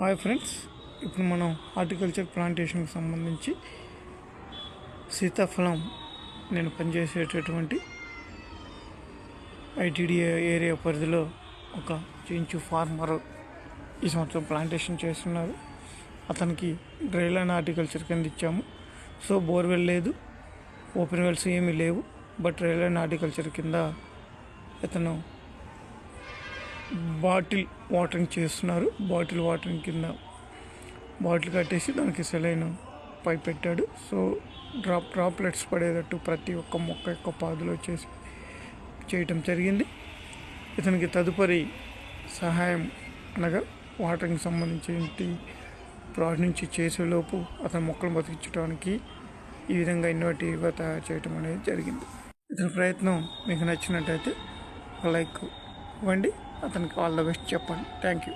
Hi friends, ఇప్పుడు మనం horticulture ప్లాంటేషన్కి సంబంధించి సీతాఫలం నేను పనిచేసేటటువంటి ఐటీడీఏ ఏరియా పరిధిలో ఒక చెంచు ఫార్మర్ ఈ సంవత్సరం ప్లాంటేషన్ చేస్తున్నారు. అతనికి డ్రై ల్యాండ్ హార్టికల్చర్ కింద ఇచ్చాము. సో బోర్వెల్ లేదు, ఓపెన్ వెల్స్ ఏమీ లేవు, బట్ డ్రై ల్యాండ్ హార్టికల్చర్ కింద అతను బాటిల్ వాటరింగ్ చేస్తున్నారు. బాటిల్ వాటరింగ్ కింద బాటిల్ కట్టేసి దానికి సెలైన్ పైప్ పెట్టాడు. సో డ్రాప్లెట్స్ పడేటట్టు ప్రతి ఒక్క మొక్క యొక్క పాదులో చేయటం జరిగింది. ఇతనికి తదుపరి సహాయం అనగా వాటరింగ్ సంబంధించి ప్రాజెక్ట్ నుంచి చేసేలోపు అతని మొక్కలు బతికించడానికి ఈ విధంగా ఇన్నోవేటివ్గా తయారు చేయటం అనేది జరిగింది. ఇతని ప్రయత్నం మీకు నచ్చినట్టయితే లైక్ ఇవ్వండి, అతనికి ఆల్ ద బెస్ట్ చెప్పండి. Thank you.